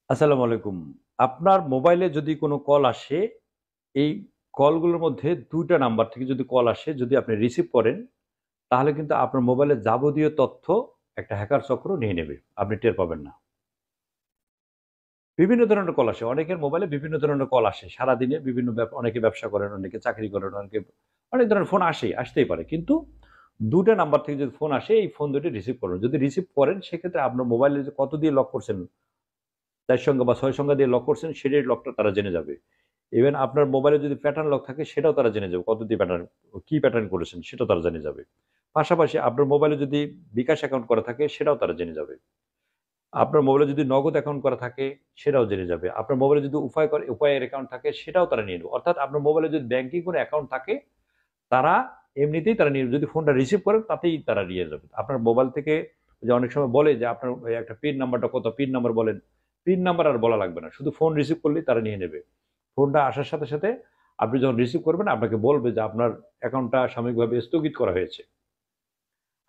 আসসালামু আলাইকুম। আপনার মোবাইলে যদি কোনো কল আসে, এই কলগুলোর মধ্যে ২ টা নাম্বার থেকে যদি কল আসে, যদি আপনি রিসিভ করেন, তাহলে কিন্তু আপনার মোবাইলের যাবতীয় তথ্য একটা হ্যাকার চক্র নিয়ে নেবে। আপনি টের পাবেন না। বিভিন্ন ধরনের কল আসে। অনেকের মোবাইলে বিভিন্ন ধরনের কল আসে। সারাদিনে বিভিন্ন অনেকে ব্যবসা করেন, অনেকে চাকরি করেন, অনেকে অনেক ধরনের ফোন আসেই, আসতেই পারে। কিন্তু ২ টা নাম্বার থেকে যদি ফোন আসে, এই ফোন দুটি রিসিভ করুন। যদি রিসিভ করেন, সেক্ষেত্রে আপনার মোবাইলে যে কত দিয়ে লক করছেন, ৪ সংখ্যা বা ৬ সংখ্যা দিয়ে লক করছেন, সেটার লকটা তারা জেনে যাবে। ইভেন আপনার মোবাইলে যদি প্যাটার্ন লক থাকে সেটাও তারা জেনে যাবে। কত দিয়ে প্যাটার্ন, কি প্যাটার্ন করেছেন সেটাও তারা জেনে যাবে। পাশাপাশি আপনার মোবাইলে যদি বিকাশ অ্যাকাউন্ট করা থাকে সেটাও তারা জেনে যাবে। আপনার মোবাইলে যদি নগদ অ্যাকাউন্ট করা থাকে সেটাও জেনে যাবে। আপনার মোবাইলে যদি উপায়ের অ্যাকাউন্ট থাকে সেটাও তারা নিয়ে নেবে। অর্থাৎ আপনার মোবাইলে যদি ব্যাংকিং কোনো অ্যাকাউন্ট থাকে তারা এমনিতেই তারা নিয়ে নেবে। যদি ফোনটা রিসিভ করেন তাতেই তারা নিয়ে যাবে। আপনার মোবাইল থেকে যে অনেক সময় বলে যে আপনার ওই একটা পিন নাম্বারটা কত, পিন নাম্বার বলেন। পিন নাম্বার আর বলা লাগবে না। শুধু ফোন রিসিভ করলেই তারা নিয়ে নেবে। ফোনটা আসার সাথে, সাথে আপনি যখন রিসিভ করবেন আপনাকে বলবে যে আপনার অ্যাকাউন্টটা সাময়িকভাবে স্থগিত করা হয়েছে।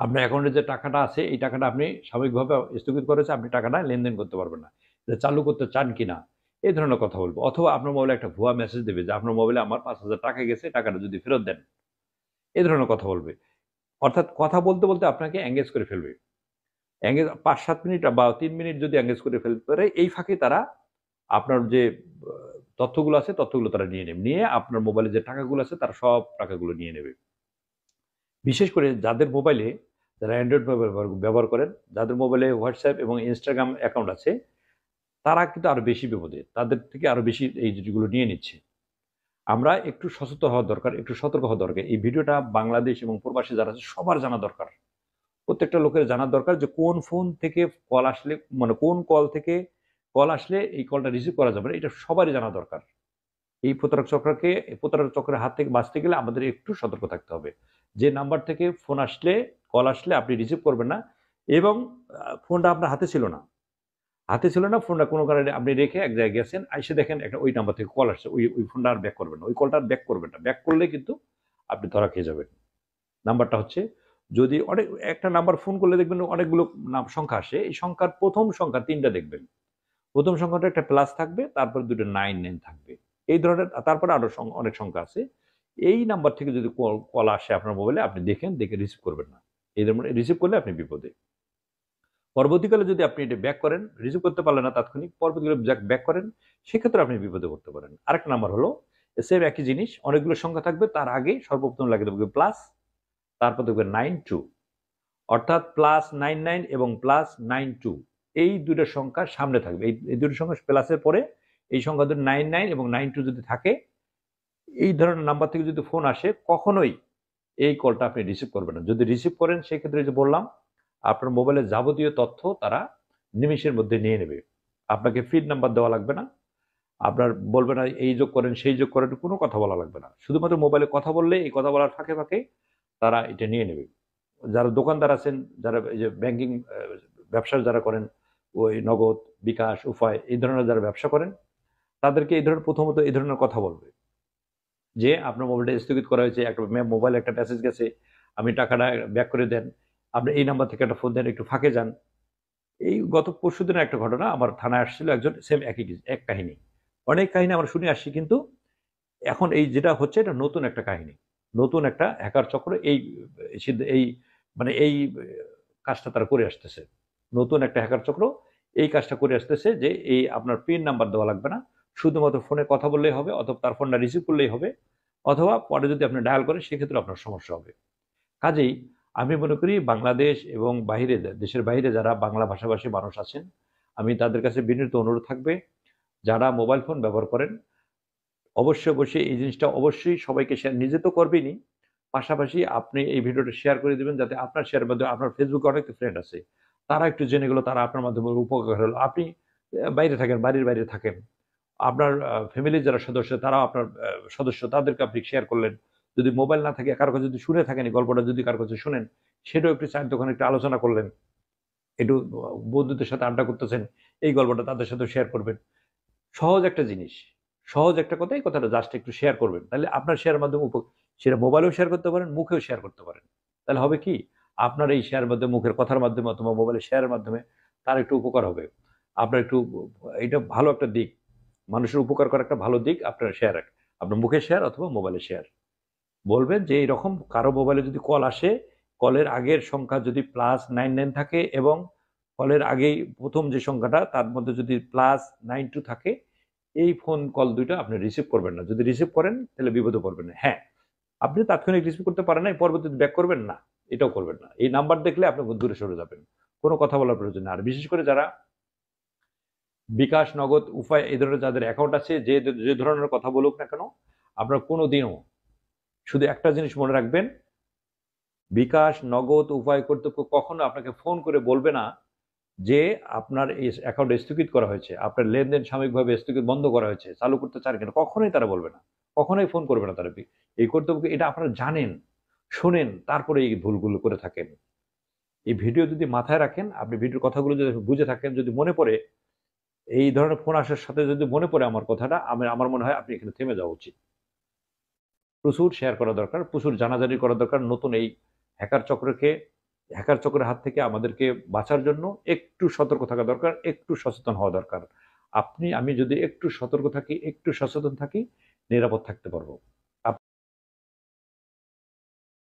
আপনার অ্যাকাউন্টে যে টাকাটা আছে এই টাকাটা আপনি সাময়িকভাবে স্থগিত করেছে, আপনি টাকাটা লেনদেন করতে পারবেন না। এটা চালু করতে চান কিনা? এই ধরনের কথা বলবে। অথবা আপনার মোবাইলে একটা ভুয়া মেসেজ দেবে যে আপনার মোবাইলে আমার ৫,০০০ টাকা গেছে, টাকাটা যদি ফেরত দেন। এই ধরনের কথা বলবে। অর্থাৎ কথা বলতে, বলতে আপনাকে এনগেজ করে ফেলবে। ৫-৭ মিনিট বা ৩ মিনিট যদি এনগেজ করে ফেলতে পারে, এই ফাঁকে তারা আপনার যে আ তথ্যগুলো আছে, তথ্যগুলো তারা নিয়ে নেবে। নিয়ে আপনার মোবাইলে যে টাকাগুলো আছে, তারা সব টাকাগুলো নিয়ে নেবে। বিশেষ করে যাদের মোবাইলে, যারা অ্যান্ড্রয়েড মোবাইল ব্যবহার করেন, যাদের মোবাইলে WhatsApp এবং Instagram অ্যাকাউন্ট আছে, তারা কিন্তু আরো বেশি বিপদে। তাদের থেকে আরো বেশি এই জিনিসগুলো নিয়ে নিচ্ছে। আমরা একটু সচেতন হওয়া দরকার, একটু সতর্ক হওয়া দরকার। এই ভিডিওটা বাংলাদেশ এবং প্রবাসী যারা আছে সবার জানা দরকার। প্রত্যেকটা লোকের জানা দরকার যে কোন ফোন থেকে কল আসলে, মানে কোন কল থেকে কল আসলে এই কলটা রিসিভ করা যাবে না, এটা সবারই জানা দরকার। এই প্রতারক চক্রের হাত থেকে বাঁচতে গেলে আমাদের একটু সতর্ক থাকতে হবে। যে নাম্বার থেকে ফোন আসলে, কল আসলে আপনি রিসিভ করবেন না, এবং ফোনটা আপনার হাতে ছিল না। হাতে ছিল না, ফোনটা কোনো কারণে আপনি রেখে এক জায়গায় গেছেন, আইসে দেখেন একটা ওই নাম্বার থেকে কল আসছে। ওই ফোনটা আর ব্যাক করবেন না। ওই কলটা আর ব্যাক করবেন না। ব্যাক করলে কিন্তু আপনি ধরা খেয়ে যাবেন। নাম্বারটা হচ্ছে, যদি একটা নাম্বার ফোন করলে দেখবেন অনেকগুলো সংখ্যা আসে। এই সংখ্যার ১ম সংখ্যা ৩ টা দেখবেন। ১ম সংখ্যাটা একটা প্লাস থাকবে, তারপরে ২ টা 9 থাকবে। এই ধরনের তারপরে আরো অনেক সংখ্যা আছে। এই নাম্বার থেকে যদি কল আসে আপনার মোবাইলে, আপনি দেখেন, দেখে রিসিভ করবেন না। রিসিভ করলে আপনি বিপদে। পরবর্তীকালে যদি আপনি এটা ব্যাক করেন, রিসিভ করতে পারলেন না তাৎক্ষণিক, পরবর্তীকালে ব্যাক করেন, সেক্ষেত্রে আপনি বিপদে পড়তে পারেন। আরেকটা নাম্বার হলো, সেম একই জিনিস, অনেকগুলো সংখ্যা থাকবে, তার আগে সর্বপ্রথম লাগিয়ে দেবেন প্লাস, তারপর দেখবেন 92, অর্থাৎ +99 এবং +92, এই ২ টা সংখ্যা সামনে থাকবে। এই ২ টা সংখ্যা প্লাসের পরে এই সংখ্যা 99 এবং 92 যদি থাকে, এই ধরনের নাম্বার থেকে যদি ফোন আসে, কখনোই এই কলটা আপনি রিসিভ করবেন না। যদি রিসিভ করেন সেক্ষেত্রে যে বললাম, আপনার মোবাইলের যাবতীয় তথ্য তারা নিমেষের মধ্যে নিয়ে নেবে। আপনাকে ফিড নাম্বার দেওয়া লাগবে না। আপনার বলবে না এই যোগ করেন, সেই যোগ করেন, কোনো কথা বলা লাগবে না। শুধুমাত্র মোবাইলে কথা বললে, এই কথা বলার ফাঁকে, ফাঁকে তারা এটা নিয়ে নেবে। যারা দোকানদার আছেন, যারা এই যে ব্যাংকিং ব্যবসা যারা করেন, ওই নগদ, বিকাশ, উপায় এই ধরনের যারা ব্যবসা করেন, তাদেরকে এই ধরনের প্রথমত এই ধরনের কথা বলবে যে, "আপনার মোবাইলটা স্থগিত করা হয়েছে। একটা মোবাইলে একটা মেসেজ গেছে। আপনি টাকাটা ব্যাক করে দেন। আপনি এই নাম্বার থেকে একটা ফোন দেন, একটু ফাঁকে যান।" এই গত পরশুদিনের একটা ঘটনা, আমার থানায় আসছিল একজন, সেম এক কাহিনী। অনেক কাহিনী আমরা শুনে আসছি, কিন্তু এখন এই যেটা হচ্ছে এটা নতুন একটা কাহিনী। নতুন একটা হ্যাকার চক্র এই এই মানে এই কাজটা তারা করে আসতেছে। নতুন একটা হ্যাকার চক্র এই কাজটা করে আসতেছে যে, এই আপনার পিন নাম্বার দেওয়া লাগবে না। শুধুমাত্র ফোনে কথা বললেই হবে, অথবা তার ফোনটা রিসিভ করলেই হবে, অথবা পরে যদি আপনি ডায়াল করেন সেক্ষেত্রে আপনার সমস্যা হবে। কাজেই আমি মনে করি বাংলাদেশ এবং বাহিরে, দেশের বাইরে যারা বাংলা ভাষাভাষী মানুষ আছেন, আমি তাদের কাছে বিনীত অনুরোধ থাকবে, যারা মোবাইল ফোন ব্যবহার করেন, অবশ্যই, অবশ্যই এই জিনিসটা অবশ্যই সবাইকে শেয়ার, নিজে তো করবেনই। পাশাপাশি আপনি এই ভিডিওটা শেয়ার করে দিবেন, যাতে আপনার শেয়ারের মাধ্যমে আপনার ফেসবুকে অনেক ফ্রেন্ড আছে। তারা একটু জেনে গেল, তারা আপনার মাধ্যমে উপকার হলো। আপনি বাইরে থাকেন, বাড়ির বাইরে থাকেন। আপনার ফ্যামিলির যারা সদস্য, তারাও আপনার সদস্য, তাদেরকে আপনি শেয়ার করলেন। যদি মোবাইল না থাকে, কারো কাছে যদি শুনে থাকেন এই গল্পটা, যদি কারো কাছে শুনেন, সেটাও একটু চায়ের দোকানে একটু আলোচনা করলেন। একটু বন্ধুদের সাথে আড্ডা করতেছেন, এই গল্পটা তাদের সাথেও শেয়ার করবেন। সহজ একটা জিনিস। সহজ একটা কথা, এই কথাটা জাস্ট একটু শেয়ার করবেন। তাহলে আপনার শেয়ারের মাধ্যমে সেটা মোবাইলেও শেয়ার করতে পারেন, মুখেও শেয়ার করতে পারেন। তাহলে হবে কি? আপনার এই শেয়ারের মাধ্যমে, মুখের কথার মাধ্যমে অথবা মোবাইলে শেয়ারের মাধ্যমে তার একটু উপকার হবে। আপনার একটু, এটা ভালো একটা দিক, মানুষের উপকার করা একটা ভালো দিক। আপনার শেয়ার, আপনার মুখে শেয়ার অথবা মোবাইলে শেয়ার, বলবেন যে এইরকম কারো মোবাইলে যদি কল আসে, কলের আগের সংখ্যা যদি +99 থাকে এবং কলের আগেই প্রথম যে সংখ্যাটা তার মধ্যে যদি +92 থাকে, এই ফোন কল দুইটা আপনি রিসিভ করবেন না। যদি রিসিভ করেন তাহলে বিপদে পড়বেন না। হ্যাঁ, আপনি তাৎক্ষণিক রিসিভ করতে পারেন নাই, পরবর্তীতে ব্যাক করবেন না, এটাও করবেন না। এই নাম্বার দেখলে আপনি দূরে সরে যাবেন, কোনো কথা বলার প্রয়োজন নেই। আর বিশেষ করে যারা বিকাশ, নগদ, উপায় এই ধরনের যাদের অ্যাকাউন্ট আছে, যে যে ধরনের কথা বলুক না কেন, আপনার কোনোদিনও শুধু একটা জিনিস মনে রাখবেন, বিকাশ, নগদ, উপায় কর্তৃপক্ষ কখনো আপনাকে ফোন করে বলবে না যে আপনার এই অ্যাকাউন্ট স্থগিত করা হয়েছে, আপনার লেনদেন সাময়িকভাবে স্থগিত বন্ধ করা হয়েছে, চালু করতে চান কেন, কখনোই তারা বলবে না, কখনোই ফোন করবে না তারা। এই কর্তৃপক্ষ এটা আপনারা জানেন, শোনেন, তারপরে এই ভুলগুলো করে থাকেন। এই ভিডিও যদি মাথায় রাখেন, আপনি ভিডিওর কথাগুলো যদি বুঝে থাকেন, যদি মনে পড়ে এই ধরনের ফোন আসার সাথে যদি মনে পড়ে আমার কথাটা, আমার মনে হয় আপনি এখানে থেমে যাওয়া উচিত। প্রচুর শেয়ার করা দরকার, প্রচুর জানাজানি করা দরকার। নতুন এই হ্যাকার চক্রের হাত থেকে আমাদেরকে বাঁচার জন্য একটু সতর্ক থাকা দরকার, একটু সচেতন হওয়া দরকার। আপনি আমি যদি একটু সতর্ক থাকি, একটু সচেতন থাকি, নিরাপদ থাকতে পারবো।